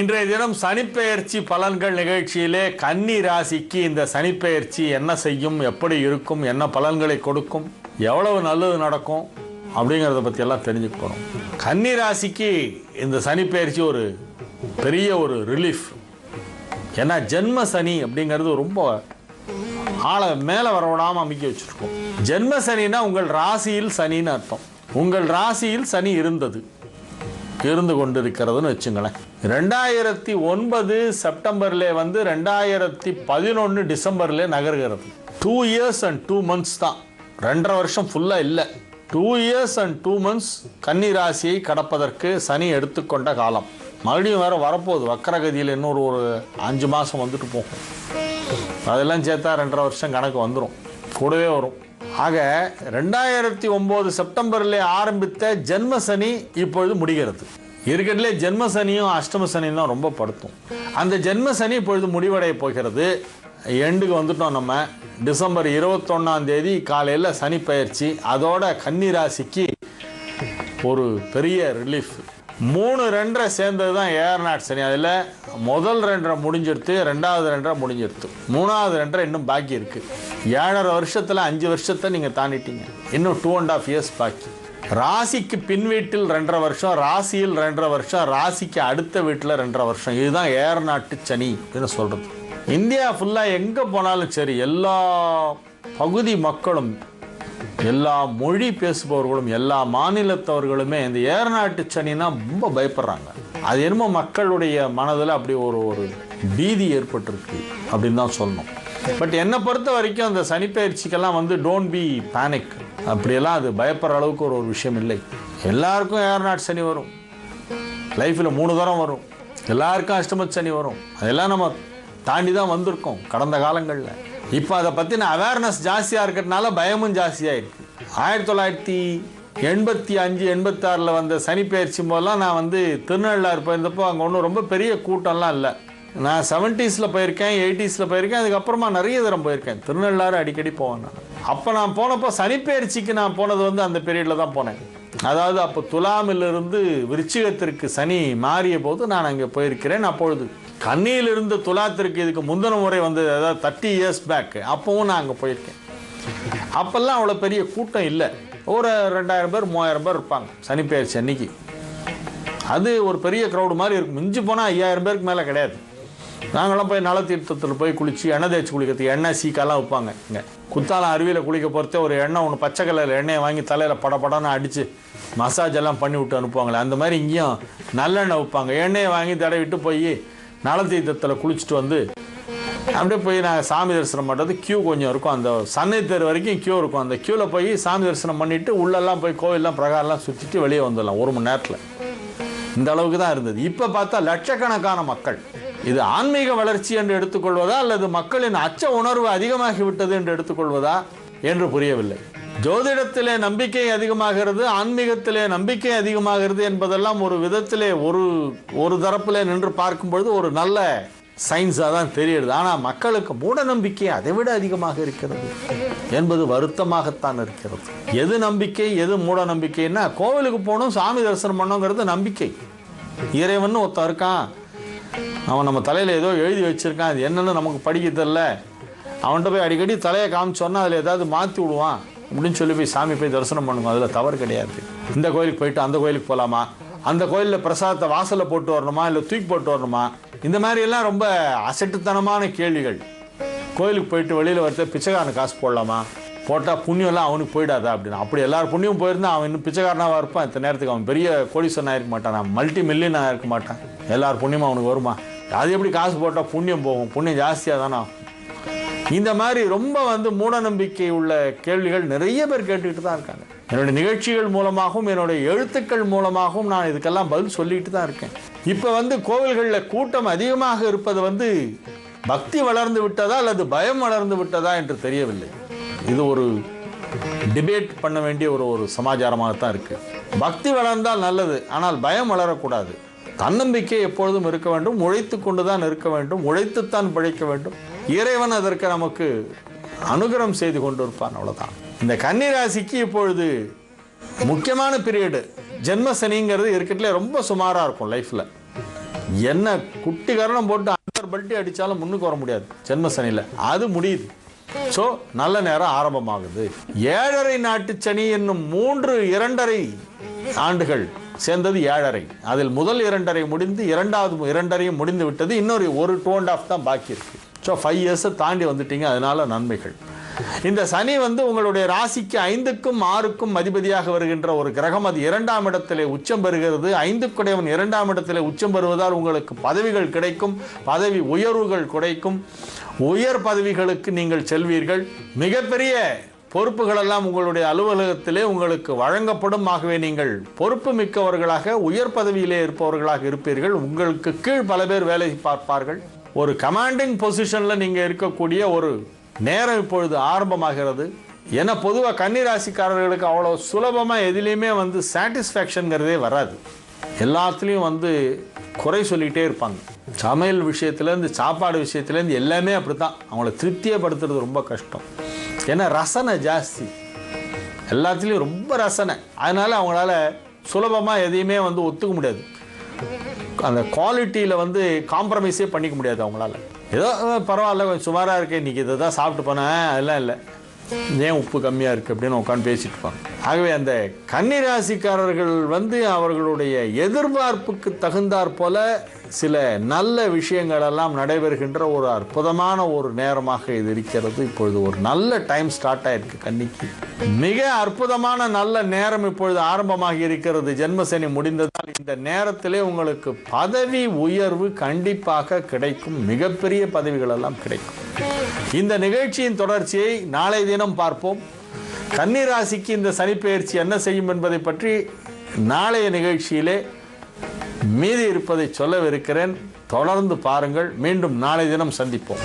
இன்றைய தினம் சனிப்பெயர்ச்சி பலன்கள் நிகழ்ச்சியிலே கன்னி ராசிக்கு இந்த சனிப்பெயர்ச்சி என்ன செய்யும், எப்படி இருக்கும், என்ன பலன்களை கொடுக்கும், எவ்வளவு நல்லது நடக்கும் அப்படிங்கிறத பற்றி எல்லாம் தெரிஞ்சுக்க போகிறோம். கன்னி ராசிக்கு இந்த சனிப்பெயர்ச்சி ஒரு பெரிய ஒரு ரிலீஃப். ஏன்னா ஜென்ம சனி அப்படிங்கிறது ரொம்ப ஆளை மேலே வரவிடாமல் அமைக்க வச்சுருக்கோம். ஜென்ம சனின்னா உங்கள் ராசியில் சனின்னு அர்த்தம். உங்கள் ராசியில் சனி இருந்து கொண்டிருக்கிறதுன்னு வச்சுங்களேன். 2009 செப்டம்பர்லே வந்து 2011 டிசம்பர்லே நகர்கிறது. 2 years and 2 months தான், 2.5 வருஷம் ஃபுல்லாக இல்லை. 2 years and 2 months கன்னி ராசியை கடப்பதற்கு சனி எடுத்துக்கொண்ட காலம். மறுபடியும் வேறு வரப்போகுது வக்கரகதியில், இன்னொரு 5 மாதம் வந்துட்டு போகும். அதெல்லாம் சேர்த்தா 2.5 வருஷம் கணக்கு வந்துடும், கூடவே வரும். ஆக 2009 செப்டம்பரில் ஆரம்பித்த ஜென்ம சனி இப்பொழுது முடிகிறது. இருக்கிறதுலே ஜென்ம சனியும் அஷ்டம சனியும் தான் ரொம்ப படுத்தும். அந்த ஜென்ம சனி இப்பொழுது முடிவடைய போகிறது. எண்டுக்கு வந்துட்டோம். நம்ம டிசம்பர் 21ஆம் தேதி காலையில் சனி பயிற்சி. அதோட கன்னி ராசிக்கு ஒரு பெரிய ரிலீஃப். 3-2 சேர்ந்தது தான் ஏர்நாட் சனி. அதில் முதல் 2 முடிஞ்சிருத்து, 2வது 2 முடிஞ்சிருத்து, 3வது 2 இன்னும் பாக்கி இருக்குது. 7.5 வருஷத்தில் 5 வருஷத்தை நீங்கள் தாண்டிட்டீங்க. இன்னும் 2.5 years பாக்கி. ராசிக்கு பின் வீட்டில் 2.5 வருஷம், ராசியில் 2.5 வருஷம், ராசிக்கு அடுத்த வீட்டில் 2.5 வருஷம். இதுதான் ஏர்நாட்டு சனி அப்படின்னு சொல்கிறது. இந்தியா ஃபுல்லாக எங்கே போனாலும் சரி, எல்லா பகுதி மக்களும், எல்லா மொழி பேசுபவர்களும், எல்லா மாநிலத்தவர்களுமே இந்த ஏர்நாட்டு சனின்னா ரொம்ப பயப்படுறாங்க. அது என்னமோ மக்களுடைய மனதில் அப்படி ஒரு பீதி ஏற்பட்டிருக்கு அப்படின்னு தான் சொல்லணும். பட் என்னை பொறுத்த வரைக்கும் அந்த சனிப்பெயர்ச்சிக்கெல்லாம் வந்து டோன்ட் பி பேனிக், அப்படியெல்லாம் அது பயப்படுற அளவுக்கு ஒரு விஷயம் இல்லை. எல்லாருக்கும் ஏர்நாட்டு சனி வரும், லைஃப்பில் 3 தரம் வரும். எல்லாருக்கும் அஷ்டம சனி வரும். அதெல்லாம் நம்ம தாண்டி தான் வந்திருக்கோம் கடந்த காலங்களில். இப்போ அதை பற்றின அவேர்னஸ் ஜாஸ்தியாக இருக்கிறதுனால பயமும் ஜாஸ்தியாக இருக்குது. 1985-86 வந்த சனிப்பெயர்ச்சி போதெல்லாம் நான் வந்து திருநள்ளாறு போயிருந்தப்போ அங்கே ஒன்றும் ரொம்ப பெரிய கூட்டம்லாம் இல்லை. நான் 70s போயிருக்கேன், 80s போயிருக்கேன், அதுக்கப்புறமா நிறைய தரம் போயிருக்கேன். திருநள்ளாறு அடிக்கடி போவேன் நான். அப்போ நான் போனப்போ சனிப்பெயர்ச்சிக்கு நான் போனது வந்து அந்த பீரியடில் தான் போனேன். அதாவது அப்போ துலாமிலிருந்து விருச்சிகத்திற்கு சனி மாறிய போது நான் அங்கே போயிருக்கிறேன். அப்பொழுது கன்னியிலிருந்து துலாத்திற்கு இதுக்கு முந்தின முறை வந்து, அதாவது 30 years பேக், அப்பவும் நான் அங்கே போயிருக்கேன். அப்போல்லாம் அவ்வளோ பெரிய கூட்டம் இல்லை. ஒரு 2000 பேர் 3000 பேர் இருப்பாங்க சனிப்பெயர்ச்சி அன்னைக்கு. அது ஒரு பெரிய க்ரௌடு மாதிரி இருக்கும். மிஞ்சி போனால் 5000 பேருக்கு மேலே கிடையாது. நாங்களாம் போய் நலத்தீர்த்தத்தில் போய் குளித்து எண்ணெய் தேய்ச்சி குளிக்கிறதுக்கு எண்ணெய் சீக்காலாம் வைப்பாங்க. இங்கே குத்தாலம் அருவியில் குளிக்க போகிறதே ஒரு எண்ணெய் ஒன்று பச்சை கலரில் எண்ணெயை வாங்கி தலையில் படப்படன்னு அடித்து மசாஜ் எல்லாம் பண்ணி விட்டு அனுப்புவாங்களே, அந்த மாதிரி இங்கேயும் நல்லெண்ணெய் வைப்பாங்க. எண்ணெயை வாங்கி தடவிட்டு போய் நலத்தீர்த்தத்தில் குளிச்சுட்டு வந்து அப்படியே போய் நாங்கள் சாமி தரிசனம் பண்ணுறது. க்யூ கொஞ்சம் இருக்கும், அந்த சன்னை தெரு வரைக்கும் க்யூ இருக்கும். அந்த க்யூவில் போய் சாமி தரிசனம் பண்ணிவிட்டு உள்ளெல்லாம் போய் கோவிலெலாம் பிரகாரெலாம் சுற்றிட்டு வெளியே வந்துடலாம் 1 மணி நேரத்தில். இந்த அளவுக்கு தான் இருந்தது. இப்போ பார்த்தா லட்சக்கணக்கான மக்கள். இது ஆன்மீக வளர்ச்சி என்று எடுத்துக்கொள்வதா அல்லது மக்களின் அச்ச உணர்வு அதிகமாகிவிட்டது என்று எடுத்துக்கொள்வதா என்று புரியவில்லை. ஜோதிடத்திலே நம்பிக்கை அதிகமாகிறது, ஆன்மீகத்திலே நம்பிக்கை அதிகமாகிறது என்பதெல்லாம் ஒரு விதத்திலே ஒரு தரப்பிலே நின்று பார்க்கும்பொழுது ஒரு நல்ல சயின்ஸாக தான் தெரியுது. ஆனால் மக்களுக்கு மூட நம்பிக்கை அதை விட அதிகமாக இருக்கிறது என்பது வருத்தமாகத்தான் இருக்கிறது. எது நம்பிக்கை எது மூட நம்பிக்கைன்னா, கோவிலுக்கு போகணும் சாமி தரிசனம் பண்ணோங்கிறது நம்பிக்கை. இறைவன் ஒருத்தன் இருக்கான், அவன் நம்ம தலையில் ஏதோ எழுதி வச்சுருக்கான், அது என்னன்னு நமக்கு படிக்க தெரியல, அவன்கிட்ட போய் அடிக்கடி தலையை காமிச்சோன்னா அதில் ஏதாவது மாற்றி விடுவான் அப்படின்னு சொல்லி போய் சாமி போய் தரிசனம் பண்ணுங்க. அதில் தவறு கிடையாது. இந்த கோயிலுக்கு போயிட்டு அந்த கோயிலுக்கு போகலாமா, அந்த கோயிலில் பிரசாதத்தை வாசலில் போட்டு வரணுமா, இல்லை தூக்கி போட்டு வரணுமா, இந்த மாதிரியெல்லாம் ரொம்ப அசட்டுத்தனமான கேள்விகள். கோயிலுக்கு போயிட்டு வெளியில் வரத பிச்சைக்காரன் காசு போடலாமா, போட்டால் புண்ணியம்லாம் அவனுக்கு போயிடாதா அப்படின்னு. அப்படி எல்லாரும் புண்ணியம் போயிருந்தால் அவன் இன்னும் பிச்சைக்காரனாக இருப்பான். இத்தனை நேரத்துக்கு அவன் பெரிய கோடீஸ்வரனாக இருக்க மாட்டான், நான் மல்டி மில்லியனாக இருக்க மாட்டான். எல்லாரும் புண்ணியமாக அவனுக்கு வருமா? அது எப்படி காசு போட்டால் புண்ணியம் போகும்? புண்ணியம் ஜாஸ்தியாக தானே. இந்த மாதிரி ரொம்ப வந்து மூடநம்பிக்கை உள்ள கேள்விகள் நிறைய பேர் கேட்டுக்கிட்டு தான் இருக்காங்க. என்னுடைய நிகழ்ச்சிகள் மூலமாகவும் என்னுடைய எழுத்துக்கள் மூலமாகவும் நான் இதுக்கெல்லாம் பதில் சொல்லிட்டு தான் இருக்கேன். இப்போ வந்து கோவில்களில் கூட்டம் அதிகமாக இருப்பது வந்து பக்தி வளர்ந்து விட்டதா அல்லது பயம் வளர்ந்து விட்டதா என்று தெரியவில்லை. இது ஒரு டிபேட் பண்ண வேண்டிய ஒரு சமாச்சாரமாக தான் இருக்குது. பக்தி வளர்ந்தால் நல்லது, ஆனால் பயம் வளரக்கூடாது. தன்னம்பிக்கை எப்பொழுதும் இருக்க வேண்டும், உழைத்து கொண்டு தான் இருக்க வேண்டும், உழைத்துத்தான் பிழைக்க வேண்டும். இறைவன் அதற்கு நமக்கு அனுகிரகம் செய்து கொண்டு இருப்பான், அவ்வளோதான். இந்த கன்னி ராசிக்கு இப்பொழுது முக்கியமான பீரியடு ஜென்ம சனிங்கிறது இருக்கிறதுல ரொம்ப சுமாராக இருக்கும் லைஃப்பில். என்ன குட்டி கரணம் போட்டு அண்டர் பல்ட்டி அடித்தாலும் முன்னுக்கு வர முடியாது ஜென்ம சனியில். அது முடியுது. ஸோ நல்ல நேரம் ஆரம்பமாகுது. 7.5 நாட்டு சனி என்னும் 3 2.5 ஆண்டுகள் சேர்ந்தது 7.5. அதில் முதல் 2.5 முடிந்து இரண்டாவது 2.5 முடிந்து விட்டது. இன்னொரு 1-2.5 தான் பாக்கி இருக்கு. ஸோ 5 இயர்ஸை தாண்டி வந்துட்டீங்க. அதனால நன்மைகள். இந்த சனி உங்களுடைய ராசிக்கு 5க்கும் 6க்கும் அதிபதியாக வருகின்ற ஒரு கிரகம். அது 2ஆம் இடத்திலே உச்சம் பெறுகிறது. 5க்குடையவன் 2ஆம் இடத்திலே உச்சம் பெறுவதால் உங்களுக்கு பதவிகள் கிடைக்கும், பதவி உயர்வுகள் கிடைக்கும். உயர் பதவிகளுக்கு நீங்கள் செல்வீர்கள். மிகப்பெரிய பொறுப்புகளெல்லாம் உங்களுடைய அலுவலகத்திலே உங்களுக்கு வழங்கப்படும். ஆகவே நீங்கள் பொறுப்பு மிக்கவர்களாக உயர் பதவியிலே இருப்பவர்களாக இருப்பீர்கள். உங்களுக்கு கீழ் பல பேர் வேலை பார்ப்பார்கள். ஒரு கமாண்டிங் பொசிஷனில் நீங்கள் இருக்கக்கூடிய ஒரு நேரம் இப்பொழுது ஆரம்பமாகிறது. ஏன்னா பொதுவாக கன்னிராசிக்காரர்களுக்கு அவ்வளோ சுலபமாக எதுலேயுமே சாட்டிஸ்ஃபேக்ஷனுங்கிறதே வராது. எல்லாத்துலேயும் குறை சொல்லிகிட்டே இருப்பாங்க. சமையல் விஷயத்துலேருந்து சாப்பாடு விஷயத்துலேருந்து எல்லாமே அப்படி தான். அவங்கள திருப்தியப்படுத்துறது ரொம்ப கஷ்டம். ஏன்னா ரசனை ஜாஸ்தி, எல்லாத்துலேயும் ரொம்ப ரசனை. அதனால் அவங்களால சுலபமாக எதையுமே ஒத்துக்க முடியாது. அந்த குவாலிட்டியில் காம்ப்ரமைஸே பண்ணிக்க முடியாது அவங்களால. ஏதோ பரவாயில்ல, கொஞ்சம் சுமாராக இருக்கு, இன்றைக்கி இதை தான் சாப்பிட்டு போனேன், அதெல்லாம் இல்லை, ஏன் உப்பு கம்மியாக இருக்குது அப்படின்னு உட்காந்து பேசிட்டு இருப்பாங்க. ஆகவே அந்த கன்னிராசிக்காரர்கள் அவர்களுடைய எதிர்பார்ப்புக்கு தகுந்தாற் போல சில நல்ல விஷயங்களெல்லாம் நடைபெறுகின்ற ஒரு அற்புதமான ஒரு நேரமாக இது இருக்கிறது. இப்பொழுது ஒரு நல்ல டைம் ஸ்டார்ட் ஆகிருக்கு கன்னிக்கு. மிக அற்புதமான நல்ல நேரம் இப்பொழுது ஆரம்பமாகி இருக்கிறது. ஜென்மசனி முடிந்ததால் இந்த நேரத்திலே உங்களுக்கு பதவி உயர்வு கண்டிப்பாக கிடைக்கும். மிகப்பெரிய பதவிகள் எல்லாம் கிடைக்கும். இந்த நிகழ்ச்சியின் தொடர்ச்சியை நாளை தினம் பார்ப்போம். கன்னிராசிக்கு இந்த சனிப்பெயர்ச்சி என்ன செய்யும் என்பதை பற்றி நாளைய நிகழ்ச்சியிலே மீதி இருப்பதை சொல்லவிருக்கிறேன். தொடர்ந்து பாருங்கள். மீண்டும் நாளை தினம் சந்திப்போம்.